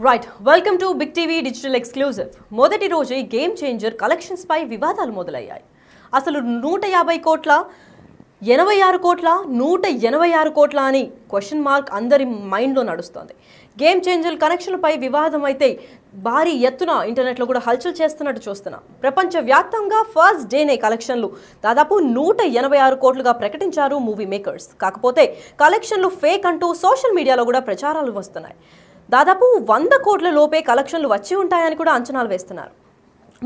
Right welcome to big TV digital exclusive. మొదటి రోజే game changer collections పై వివాదాలు మొదలయ్యాయి. అసలు 150 కోట్ల 86 కోట్ల 186 కోట్ల అని క్వశ్చన్ మార్క్ అందరి మైండ్లో నడుస్తోంది. గేమ్ చేంజర్ కనెక్షన్లపై వివాదం అయితే భారీ ఎత్తున ఇంటర్నెట్లో కూడా హల్చల్ చేస్తున్నట్టు చూస్తున్నాం. ప్రపంచవ్యాప్తంగా ఫస్ట్ డేనే కలెక్షన్లు దాదాపు 186 కోట్లుగా ప్రకటించారు మూవీ మేకర్స్. కాకపోతే కలెక్షన్లు ఫేక్ అంటూ సోషల్ మీడియాలో కూడా ప్రచారాలు వస్తున్నాయి. దాదాపు 100 కోట్ల లోపే కలెక్షన్లు వచ్చి ఉంటాయని కూడా అంచనాలు వేస్తున్నారు.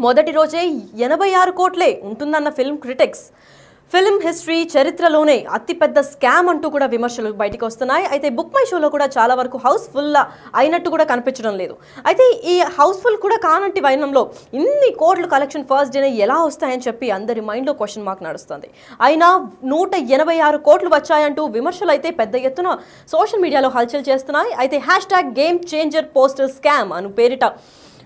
మొదటి రోజే 86 కోట్లే ఉంటుందన్న ఫిల్మ్ క్రిటిక్స్. ఫిల్మ్ హిస్టరీ చరిత్రలోనే అతిపెద్ద స్కామ్ అంటూ కూడా విమర్శలు బయటకు వస్తున్నాయి. అయితే బుక్ మై షోలో కూడా చాలా వరకు హౌస్ఫుల్ అయినట్టు కూడా కనిపించడం లేదు. అయితే ఈ హౌస్ఫుల్ కూడా కానంటి వైనంలో ఇన్ని కోట్లు కలెక్షన్ ఫస్ట్ డేనే ఎలా వస్తాయని చెప్పి అందరి మైండ్లో క్వశ్చన్ మార్క్ నడుస్తుంది. అయినా 186 కోట్లు వచ్చాయంటూ విమర్శలు అయితే పెద్ద ఎత్తున సోషల్ మీడియాలో హల్చల్ చేస్తున్నాయి. అయితే hashtag game changer poster scam అను పేరిట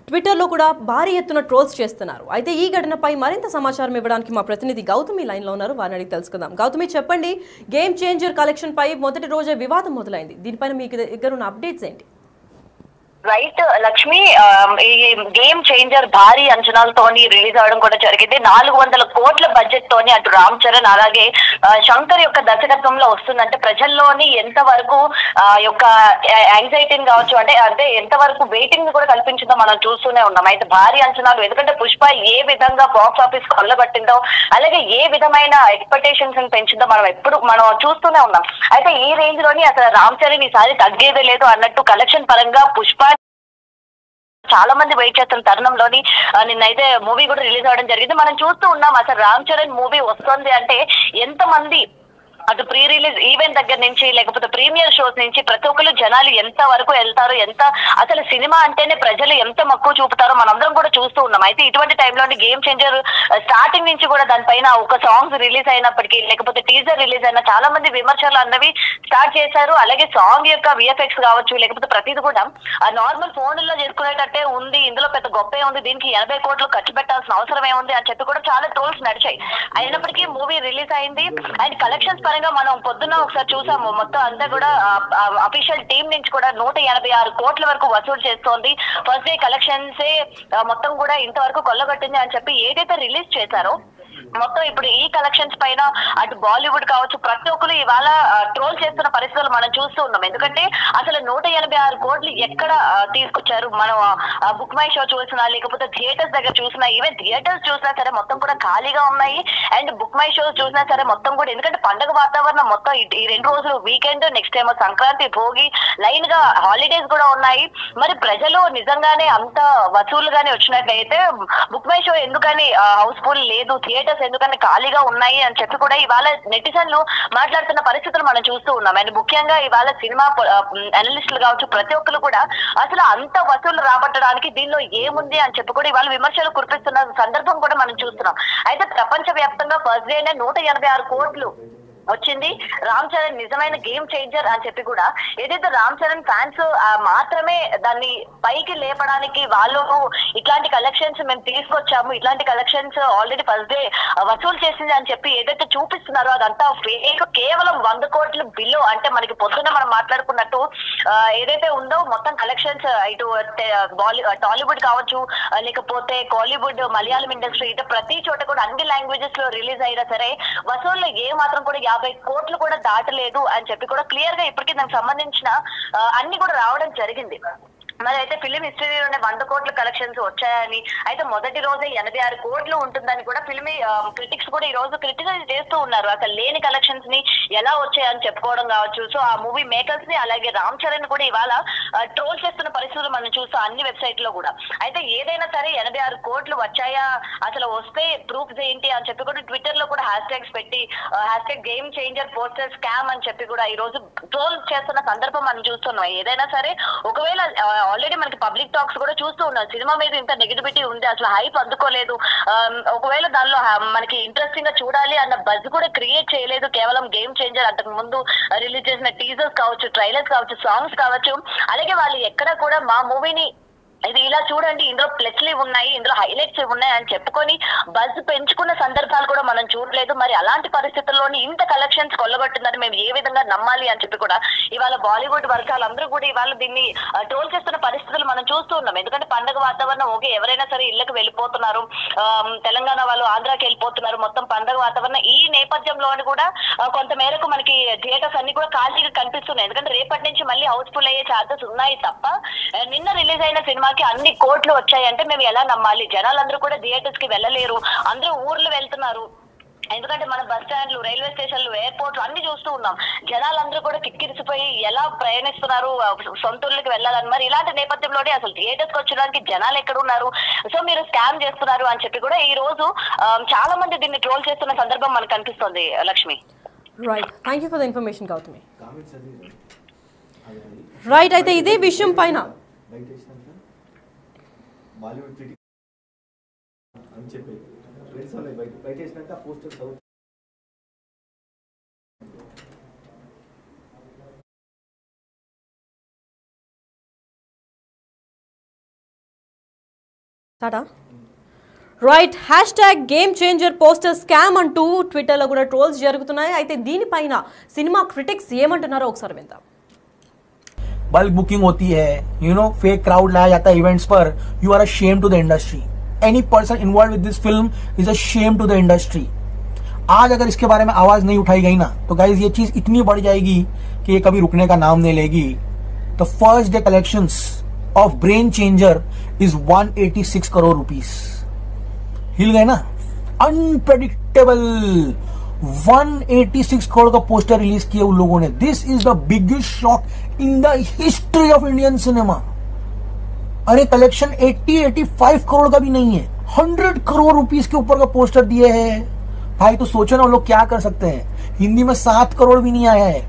ట్విట్టర్లో కూడా భారీ ఎత్తున ట్రోల్స్ చేస్తున్నారు. అయితే ఈ ఘటనపై మరింత సమాచారం ఇవ్వడానికి మా ప్రతినిధి గౌతమి లైన్లో ఉన్నారు. వారిని అడిగి తెలుసుకుందాం. గౌతమి, చెప్పండి, గేమ్ చేంజర్ కలెక్షన్ పై మొదటి రోజే వివాదం మొదలైంది. దీనిపైన మీకు దగ్గర ఉన్న అప్డేట్స్ ఏంటి? రైట్ లక్ష్మి, ఈ గేమ్ చేంజర్ భారీ అంచనాలతో రిలీజ్ అవడం కూడా జరిగింది. 400 కోట్ల బడ్జెట్ తోని అటు రామ్ చరణ్ అలాగే శంకర్ యొక్క దర్శకత్వంలో వస్తుందంటే ప్రజల్లోని ఎంత వరకు యొక్క యాంగ్జైటీని కావచ్చు, అంటే ఎంత వరకు వెయిటింగ్ కూడా కల్పించిందో మనం చూస్తూనే ఉన్నాం. అయితే భారీ అంచనాలు, ఎందుకంటే పుష్ప ఏ విధంగా బాక్స్ ఆఫీస్ కొల్లగొట్టిందో అలాగే ఏ విధమైన ఎక్స్పెక్టేషన్స్ పెంచిందో మనం చూస్తూనే ఉన్నాం. అయితే ఈ రేంజ్ లోని అసలు రామ్ చరణ్ ఈసారి తగ్గేదే లేదు అన్నట్టు కలెక్షన్ పరంగా పుష్ప చాలా మంది వెయిట్ చేస్తున్న తరుణంలోని నిన్నైతే మూవీ కూడా రిలీజ్ అవ్వడం జరిగింది. మనం చూస్తూ ఉన్నాం అసలు రామ్ చరణ్ మూవీ వస్తుంది అంటే ఎంత మంది అటు ప్రీ రిలీజ్ ఈవెంట్ దగ్గర నుంచి లేకపోతే ప్రీమియర్ షోస్ నుంచి ప్రతి ఒక్కరు జనాలు ఎంత వరకు వెళ్తారు, ఎంత అసలు సినిమా అంటేనే ప్రజలు ఎంత మక్కువ చూపుతారో మనందరం కూడా చూస్తూ ఉన్నాం. అయితే ఇటువంటి టైంలోని గేమ్ చేంజర్ స్టార్టింగ్ నుంచి కూడా దానిపైన ఒక సాంగ్స్ రిలీజ్ అయినప్పటికీ లేకపోతే టీజర్ రిలీజ్ అయినా చాలా మంది విమర్శలు అన్నవి స్టార్ట్ చేశారు. అలాగే సాంగ్ యొక్క విఎఫ్ఎక్స్ కావచ్చు లేకపోతే ప్రతిది కూడా నార్మల్ ఫోన్లో చేసుకునేటట్టే ఉంది, ఇందులో పెద్ద గొప్పే ఉంది, దీనికి 80 కోట్లు ఖర్చు పెట్టాల్సిన అవసరం ఏముంది అని చెప్పి కూడా చాలా ట్రోల్స్ నడిచాయి. అయినప్పటికీ మూవీ రిలీజ్ అయింది అండ్ కలెక్షన్స్ పరంగా మనం పొద్దున్న ఒకసారి చూసాము. మొత్తం అంతా కూడా అఫీషియల్ టీం నుంచి కూడా 186 కోట్ల వరకు వసూలు చేస్తోంది. ఫస్ట్ డే కలెక్షన్స్ మొత్తం కూడా ఇంతవరకు కొల్లగొట్టింది అని చెప్పి ఏదైతే రిలీజ్ చేశారో మొత్తం ఇప్పుడు ఈ కలెక్షన్స్ పైన అటు బాలీవుడ్ కావచ్చు ప్రతి ఒక్కరు ఇవాళ ట్రోల్ చేస్తున్న పరిస్థితులు మనం చూస్తూ ఉన్నాం. ఎందుకంటే అసలు 186 కోట్లు ఎక్కడ తీసుకొచ్చారు? మనం బుక్ మై షో చూసినా లేకపోతే థియేటర్స్ దగ్గర చూసినా, ఈవెన్ థియేటర్స్ చూసినా సరే మొత్తం కూడా ఖాళీగా ఉన్నాయి. అండ్ బుక్ మై షోస్ చూసినా సరే మొత్తం కూడా, ఎందుకంటే పండుగ వాతావరణం మొత్తం ఈ 2 రోజులు వీకెండ్, నెక్స్ట్ ఏమో సంక్రాంతి, భోగి, లైన్ గా హాలిడేస్ కూడా ఉన్నాయి. మరి ప్రజలు నిజంగానే అంత వసూలుగానే వచ్చినట్లయితే బుక్ మై షో ఎందుకని హౌస్ఫుల్ లేదు, థియేటర్స్ ఎందుకని ఖాళీగా ఉన్నాయి అని చెప్పి కూడా ఇవాళ నెటిజన్లు మాట్లాడుతున్న పరిస్థితులు మనం చూస్తూ ఉన్నాం. అండ్ ముఖ్యంగా ఇవాళ సినిమా అనలిస్టులు కావచ్చు ప్రతి ఒక్కరు కూడా అసలు అంత వసూలు రాబట్టడానికి దీనిలో ఏముంది అని చెప్పి కూడా ఇవాళ విమర్శలు కురిపిస్తున్న సందర్భం కూడా మనం చూస్తున్నాం. అయితే ప్రపంచ వ్యాప్తంగా ఫస్ట్ డేనే 186 కోట్లు వచ్చింది. రామ్ చరణ్ నిజమైన గేమ్ చేంజర్ అని చెప్పి కూడా ఏదైతే రామ్ చరణ్ ఫ్యాన్స్ మాత్రమే దాన్ని పైకి లేపడానికి వాళ్ళు ఇట్లాంటి కలెక్షన్స్ మేము తీసుకొచ్చాము, ఇట్లాంటి కలెక్షన్స్ ఆల్రెడీ ఫస్ట్ డే వసూలు చేసింది అని చెప్పి ఏదైతే చూపిస్తున్నారో అదంతా ఫేక్. కేవలం 100 కోట్ల బిల్లు, అంటే మనకి పొద్దున్న మనం మాట్లాడుకున్నట్టు ఏదైతే ఉందో మొత్తం కలెక్షన్స్ ఇటు టాలీవుడ్ కావచ్చు లేకపోతే కాలీవుడ్, మలయాళం ఇండస్ట్రీ, ఇటు ప్రతి చోట కూడా అన్ని లాంగ్వేజెస్ లో రిలీజ్ అయినా సరే వసూళ్ళు ఏ మాత్రం కూడా 50 కోట్లు కూడా దాటలేదు అని చెప్పి కూడా క్లియర్ గా ఇప్పటికీ దానికి సంబంధించిన అన్ని కూడా రావడం జరిగింది. మరి అయితే ఫిలిం హిస్టరీలోనే 100 కోట్ల కలెక్షన్స్ వచ్చాయని, అయితే మొదటి రోజే 86 కోట్లు ఉంటుందని కూడా ఫిల్మ్ క్రిటిక్స్ కూడా ఈ రోజు క్రిటిసైజ్ చేస్తూ ఉన్నారు. అసలు లేని కలెక్షన్స్ ని ఎలా వచ్చాయని చెప్పుకోవడం కావచ్చు. సో ఆ మూవీ మేకర్స్ ని అలాగే రామ్ చరణ్ కూడా ఇవాళ ట్రోల్ చేస్తున్న పరిస్థితులు మనం చూస్తాం అన్ని వెబ్సైట్ లో కూడా. అయితే ఏదైనా సరే 86 కోట్లు వచ్చాయా, అసలు వస్తే ప్రూఫ్స్ ఏంటి అని చెప్పి కూడా ట్విట్టర్ లో కూడా హ్యాష్ ట్యాగ్స్ పెట్టి hashtag game changer poster scam అని చెప్పి కూడా ఈ రోజు ట్రోల్ చేస్తున్న సందర్భం మనం చూస్తున్నాం. ఏదైనా సరే ఒకవేళ ఆల్రెడీ మనకి పబ్లిక్ టాక్స్ కూడా చూస్తూ ఉన్నాం, సినిమా మీద ఇంత నెగిటివిటీ ఉంది, అసలు హైప్ అందుకోలేదు, ఒకవేళ దానిలో మనకి ఇంట్రెస్టింగ్ గా చూడాలి అన్న బజ్ కూడా క్రియేట్ చేయలేదు కేవలం గేమ్ చేంజర్. అంతకు ముందు రిలీజ్ చేసిన టీజర్స్ కావచ్చు, ట్రైలర్స్ కావచ్చు, సాంగ్స్ కావచ్చు, అలాగే వాళ్ళు ఎక్కడ కూడా మా మూవీని ఇది ఇలా చూడండి, ఇందులో ప్లస్లు ఉన్నాయి, ఇందులో హైలైట్స్ ఉన్నాయి అని చెప్పుకొని బజ్ పెంచుకున్న సందర్భాలు కూడా మనం చూడలేదు. మరి అలాంటి పరిస్థితుల్లోని ఇంత కలెక్షన్స్ కొల్లగొట్టిందని మేము ఏ విధంగా నమ్మాలి అని చెప్పి కూడా ఇవాళ బాలీవుడ్ వర్గాలందరూ కూడా ఇవాళ దీన్ని ట్రోల్ చేస్తున్న పరిస్థితులు మనం చూస్తూ ఉన్నాం. ఎందుకంటే పండగ వాతావరణం ఓకే, ఎవరైనా సరే ఇళ్ళకి వెళ్ళిపోతున్నారు, తెలంగాణ వాళ్ళు ఆంధ్రాకి వెళ్ళిపోతున్నారు, మొత్తం పండగ వాతావరణం. ఈ నేపథ్యంలోని కూడా కొంత మేరకు మనకి థియేటర్స్ అన్ని కూడా ఖాళీగా కనిపిస్తున్నాయి. ఎందుకంటే రేపటి నుంచి మళ్ళీ హౌస్ఫుల్ అయ్యే ఛాన్సెస్ ఉన్నాయి తప్ప నిన్న రిలీజ్ అయిన సినిమాకి అన్ని కోట్లు వచ్చాయంటే మేము ఎలా నమ్మాలి? జనాలందరూ కూడా థియేటర్స్ కి వెళ్ళలేరు, అందరూ ఊర్లు వెళ్తున్నారు. ఎందుకంటే మన బస్ స్టాండ్లు, రైల్వే స్టేషన్లు, ఎయిర్పోర్ట్లు అన్ని చూస్తూ ఉన్నాం. జనాలందరూ కూడా కిక్కిరిసిపోయి ఎలా ప్రయాణిస్తున్నారు సొంత ఊర్లకి వెళ్ళాలని. మరి ఇలాంటి నేపథ్యంలోనే అసలు థియేటర్స్ కి వచ్చడానికి జనాలు ఎక్కడ ఉన్నారు? సో మీరు స్కామ్ చేస్తున్నారు అని చెప్పి కూడా ఈ రోజు చాలా మంది దీన్ని ట్రోల్ చేస్తున్న సందర్భం మనకు కనిపిస్తుంది. Lakshmi, right, thank you for the information Gautami. Right, అయితే ఇదే విషయం పైన బాలీవుడ్ క్రిటిక్ అని చెప్పి ఫ్రెండ్స్ వాళ్ళకి బయట వేసినాక posters right, hash tag game changer poster scam అంటూ ట్విట్టర్లో కూడా ట్రోల్స్ జరుగుతున్నాయి. అయితే దీనిపైన సినిమా క్రిటిక్స్ ఏమంటున్నారో ఒకసారి విందాం. बल्क बुकिंग होती है, फेक क्राउड लाया जाता है इवेंट्स पर. You are a shame to the industry. Any person involve with this film is a shame to the industry. आज अगर इसके बारे में आवाज नहीं उठाई गई ना तो गाइज ये चीज इतनी बढ़ जाएगी कि ये कभी रुकने का नाम नहीं लेगी. The first day collections of brain changer is 186 crore rupees. हिल गए ना, अनप्रेडिक्टेबल. 186 करोड़ का पोस्टर रिलीज किया उन लोगों ने. This is the biggest shock in the history of Indian cinema. अरे कलेक्शन 80-85 करोड़ का भी नहीं है, 100 करोड़ रुपीस के ऊपर का पोस्टर दिए हैं भाई. तो सोचो ना वो लोग क्या कर सकते हैं. हिंदी में 7 करोड़ भी नहीं आया है.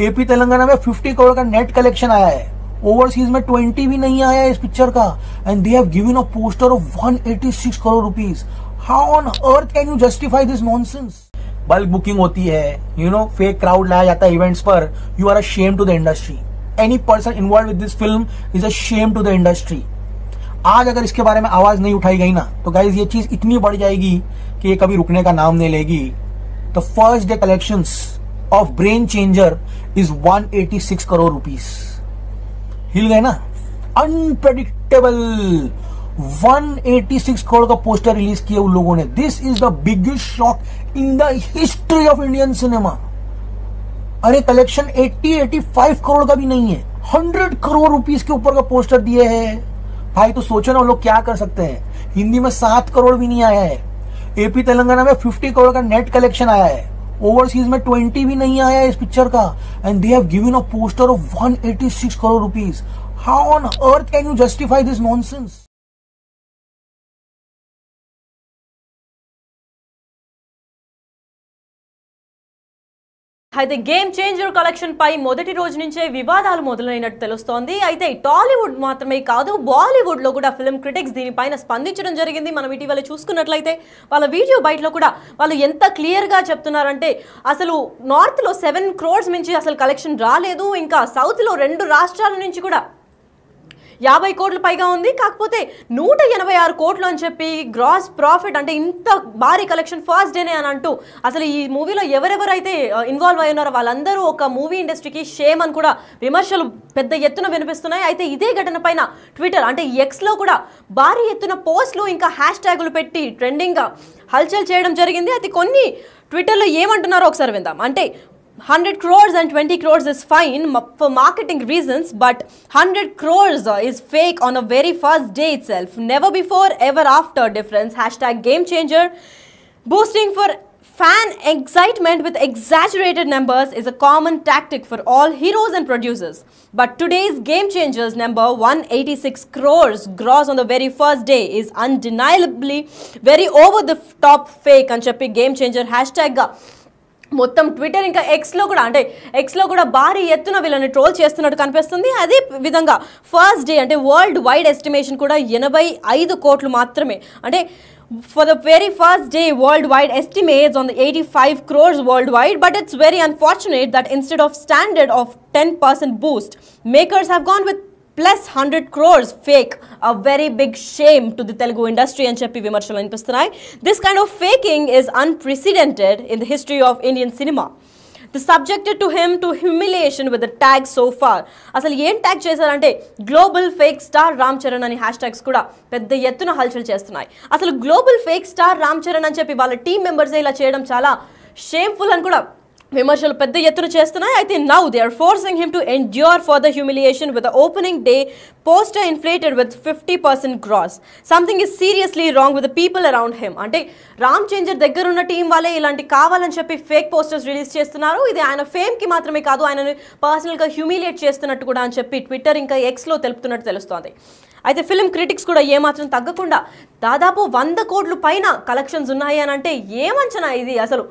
एपी तेलंगाना में 50 करोड़ का नेट कलेक्शन आया है. ओवरसीज में 20 भी नहीं आया है इस पिक्चर का. And they have given a poster of 186 crore rupees. How on earth can you justify this nonsense? Bulk booking होती है, फेक क्राउड लाया जाता है इवेंट्स पर. You are a shame to the industry. Any person involve with this film is a shame to the industry. आज अगर इसके बारे में आवाज नहीं उठाई गई ना तो गाइज ये चीज इतनी बढ़ जाएगी कि ये कभी रुकने का नाम नहीं लेगी. The first day collections of brain changer is 186 crore rupees. हिल गए ना, अनप्रेडिक्टेबल. 186 करोड़ का पोस्टर रिलीज किया उन लोगों ने. This is the biggest shock in the history of Indian cinema. अरे कलेक्शन 80-85 करोड़ का भी नहीं है, 100 करोड़ रुपीस के ऊपर का पोस्टर दिए हैं भाई. तो सोचो ना वो लोग क्या कर सकते हैं. हिंदी में 7 करोड़ भी नहीं आया है. एपी तेलंगाना में 50 करोड़ का नेट कलेक्शन आया है. ओवरसीज में 20 भी नहीं आया है इस पिक्चर का. And they have given a poster of 186 crore rupees. How on earth can you justify this nonsense? అయితే గేమ్ చేంజర్ కలెక్షన్ పై మొదటి రోజు నుంచే వివాదాలు మొదలైనట్టు తెలుస్తోంది. అయితే టాలీవుడ్ మాత్రమే కాదు, బాలీవుడ్ లో కూడా ఫిల్మ్ క్రిటిక్స్ దీనిపైన స్పందించడం జరిగింది. మనం ఇటీవల చూసుకున్నట్లయితే వాళ్ళ వీడియో బయటలో కూడా వాళ్ళు ఎంత క్లియర్ గా చెప్తున్నారంటే అసలు నార్త్ లో 7 crores నుంచి అసలు కలెక్షన్ రాలేదు. ఇంకా సౌత్ లో 2 రాష్ట్రాల నుంచి కూడా 50 కోట్ల పైగా ఉంది. కాకపోతే 186 కోట్లు అని చెప్పి గ్రాస్ ప్రాఫిట్, అంటే ఇంత భారీ కలెక్షన్ ఫస్ట్ డేనే అని అంటూ అసలు ఈ మూవీలో ఎవరెవరైతే ఇన్వాల్వ్ అయి ఉన్నారో వాళ్ళందరూ ఒక మూవీ ఇండస్ట్రీకి షేమ్ అని కూడా విమర్శలు పెద్ద ఎత్తున వినిపిస్తున్నాయి. అయితే ఇదే ఘటన పైన ట్విట్టర్ అంటే ఎక్స్లో కూడా భారీ ఎత్తున పోస్టులు ఇంకా హ్యాష్ ట్యాగులు పెట్టి ట్రెండింగ్గా హల్చల్ చేయడం జరిగింది. అయితే కొన్ని ట్విట్టర్లో ఏమంటున్నారో ఒకసారి విందాం. అంటే 100 crores and 20 crores is fine for marketing reasons, but 100 crores is fake on a very first day itself. Never before, ever after difference. Hashtag game changer. Boosting for fan excitement with exaggerated numbers is a common tactic for all heroes and producers. But today's game changers number 186 crores gross on the very first day is undeniably very over the top fake అని చెప్పి game changer hashtag గా మొత్తం Twitter ఇంకా ఎక్స్లో కూడా అంటే ఎక్స్లో కూడా భారీ ఎత్తున వీళ్ళని ట్రోల్ చేస్తున్నట్టు కనిపిస్తుంది. అదే విధంగా ఫస్ట్ డే అంటే వరల్డ్ వైడ్ ఎస్టిమేషన్ కూడా 85 కోట్లు మాత్రమే. అంటే for the very first day worldwide estimates on the 85 crores worldwide, but it's very unfortunate that instead of standard of 10% boost, makers have gone with plus 100 crores fake, a very big shame to the Telugu industry అని చెప్పి విమర్శలు వినిపిస్తున్నాయి. This kind of faking is unprecedented in the history of Indian cinema. The subjected to him to humiliation with the tag so far. అసలు ఏం tag చేశారంటే global fake star Ram Charan అని hash tags కూడా పెద్ద ఎత్తున హల్చల్ చేస్తున్నాయి. అసలు global fake star Ram Charan అని చెప్పి వాళ్ళ టీం మెంబర్స్ ఇలా చేయడం చాలా షేమ్ఫుల్ అని కూడా విమర్శలు పెద్ద ఎత్తున చేస్తున్నాయి. అయితే now they are forcing him to endure for the humiliation with the opening day poster inflated with 50% gross. Something is seriously wrong with the people around him. అంటే రామ్ చేంజర్ దగ్గర ఉన్న టీం వాళ్ళే ఇలాంటి కావాలని చెప్పి ఫేక్ పోస్టర్స్ రిలీజ్ చేస్తున్నారు. ఇది ఆయన ఫేమ్కి మాత్రమే కాదు, ఆయనని పర్సనల్గా హ్యూమిలియేట్ చేస్తున్నట్టు కూడా అని చెప్పి ట్విట్టర్ ఇంకా ఎక్స్లో తెలుపుతున్నట్టు తెలుస్తోంది. అయితే ఫిల్మ్ క్రిటిక్స్ కూడా ఏమాత్రం తగ్గకుండా దాదాపు 100 కోట్ల పైన కలెక్షన్స్ ఉన్నాయి అని అంటే ఏమంచనా ఇది? అసలు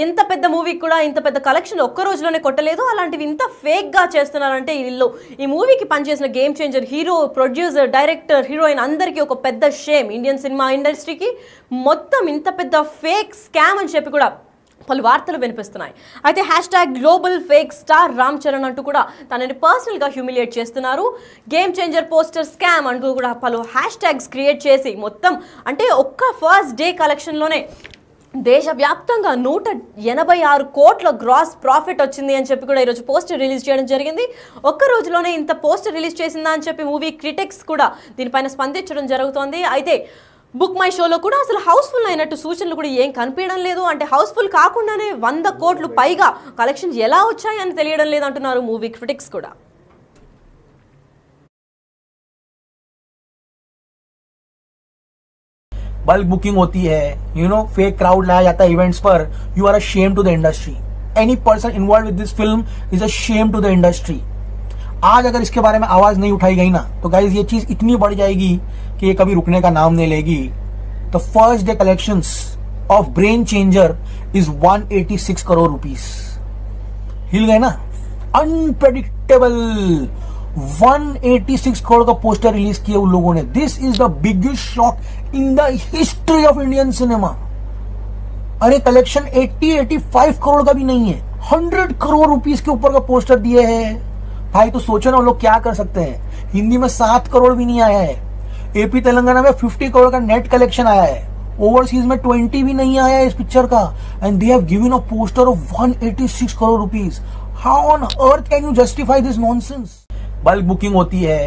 ఇంత పెద్ద మూవీకి కూడా ఇంత పెద్ద కలెక్షన్ ఒక్క రోజులోనే కొట్టలేదు. అలాంటివి ఇంత ఫేక్గా చేస్తున్నారంటే వీళ్ళు ఈ మూవీకి పనిచేసిన game changer hero, producer, director, heroine అందరికీ ఒక పెద్ద షేమ్. ఇండియన్ సినిమా ఇండస్ట్రీకి మొత్తం ఇంత పెద్ద ఫేక్ స్కామ్ అని చెప్పి కూడా పలు వార్తలు వినిపిస్తున్నాయి. అయితే hash tag global fake star Ram Charan అంటూ కూడా తనని పర్సనల్గా హ్యూమిలియేట్ చేస్తున్నారు. గేమ్ చేంజర్ పోస్టర్ స్కామ్ అంటూ కూడా పలు హ్యాష్ ట్యాగ్స్ క్రియేట్ చేసి మొత్తం అంటే ఒక్క ఫస్ట్ డే కలెక్షన్లోనే దేశవ్యాప్తంగా 186 కోట్ల గ్రాస్ ప్రాఫిట్ వచ్చింది అని చెప్పి కూడా ఈరోజు పోస్టర్ రిలీజ్ చేయడం జరిగింది. ఒక్క రోజులోనే ఇంత పోస్టర్ రిలీజ్ చేసిందా అని చెప్పి మూవీ క్రిటిక్స్ కూడా దీనిపైన స్పందించడం జరుగుతోంది. అయితే బుక్ మై షోలో కూడా అసలు హౌస్ఫుల్ అయినట్టు సూచనలు కూడా ఏం కనిపించడం లేదు. అంటే హౌస్ఫుల్ కాకుండానే 100 కోట్లు పైగా కలెక్షన్ ఎలా వచ్చాయి అని తెలియడం లేదు అంటున్నారు మూవీ క్రిటిక్స్ కూడా. बल्क बुकिंग होती है, फेक क्राउड लाया जाता है इवेंट्स पर. You are a shame to the industry. Any person involve with this film is a shame to the industry. आज अगर इसके बारे में आवाज नहीं उठाई गई ना तो गाइज ये चीज इतनी बढ़ जाएगी कि ये कभी रुकने का नाम नहीं लेगी. The first day collections of brain changer is 186 crore rupees. हिल गए ना? अनप्रेडिक्टेबल 186 करोड़ का पोस्टर रिलीज किया उन लोगों ने. This is the biggest shock in the history of Indian cinema. अरे कलेक्शन 80-85 करोड़ का भी नहीं है, 100 करोड़ रुपीस के ऊपर का पोस्टर दिए हैं भाई. तो सोचो ना वो लोग क्या कर सकते हैं. हिंदी में 7 करोड़ भी नहीं आया है. एपी तेलंगाना में 50 करोड़ का नेट कलेक्शन आया है. ओवरसीज में 20 भी नहीं आया है इस पिक्चर का. And they have given a poster of 186 crore rupees. How on earth can you justify this nonsense? Bulk booking होती है,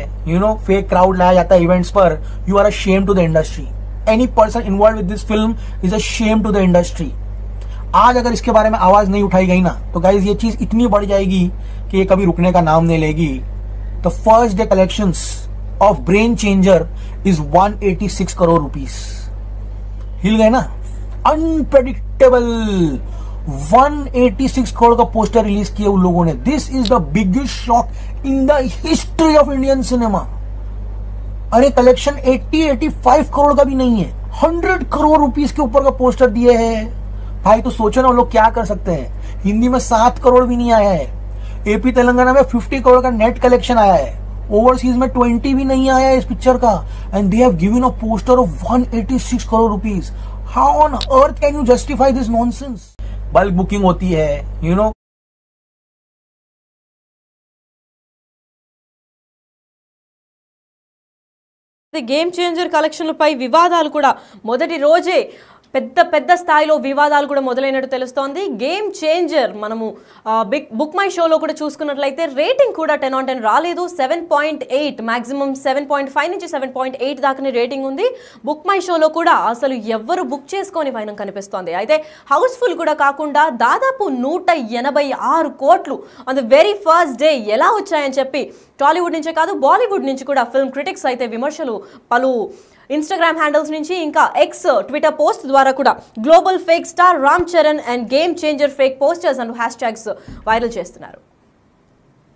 फेक क्राउड लाया जाता है इवेंट्स पर. You are a shame to the industry. Any person involve with this film is a shame to the industry. आज अगर इसके बारे में आवाज नहीं उठाई गई ना तो गाइज ये चीज इतनी बढ़ जाएगी कि ये कभी रुकने का नाम नहीं लेगी. The first day collections of brain changer is 186 crore rupees. हिल गए ना? अनप्रेडिक्टेबल 186 करोड़ का पोस्टर रिलीज किया उन लोगों ने. This is the biggest shock in the history of Indian cinema. अरे कलेक्शन 80-85 करोड़ का भी नहीं है, 100 करोड़ रुपीस के ऊपर का पोस्टर दिए हैं भाई. तो सोचो ना वो लोग क्या कर सकते हैं. हिंदी में 7 करोड़ भी नहीं आया है. एपी तेलंगाना में 50 करोड़ का नेट कलेक्शन आया है. ओवरसीज में 20 भी नहीं आया है इस पिक्चर का. And they have given a poster of 186 crore rupees. How on earth can you justify this nonsense? Bulk booking होती है, గేమ్ చేంజర్ కలెక్షన్లపై వివాదాలు కూడా మొదటి రోజే పెద్ద స్థాయిలో వివాదాలు కూడా మొదలైనట్టు తెలుస్తోంది. గేమ్ చేంజర్ మనము బుక్ మై షోలో కూడా చూసుకున్నట్లయితే రేటింగ్ కూడా 10 on 10 రాలేదు. 7.8 మాక్సిమం 7.5 నుంచి 7.8 దాకానే రేటింగ్ ఉంది. బుక్ మై షోలో కూడా అసలు ఎవ్వరు బుక్ చేసుకొని వైనం కనిపిస్తోంది. అయితే హౌస్ఫుల్ కూడా కాకుండా దాదాపు 186 కోట్లు on the very first day ఎలా వచ్చాయని చెప్పి టాలీవుడ్ నుంచే కాదు బాలీవుడ్ నుంచి కూడా ఫిల్మ్ క్రిటిక్స్ అయితే విమర్శలు పలు ఇన్స్టాగ్రామ్ హ్యాండిల్స్ నుంచి ఇంకా ఎక్స్ ట్విట్టర్ పోస్ట్ ద్వారా కూడా global fake star Ram Charan and game changer fake posters and hash tags viral చేస్తున్నారు.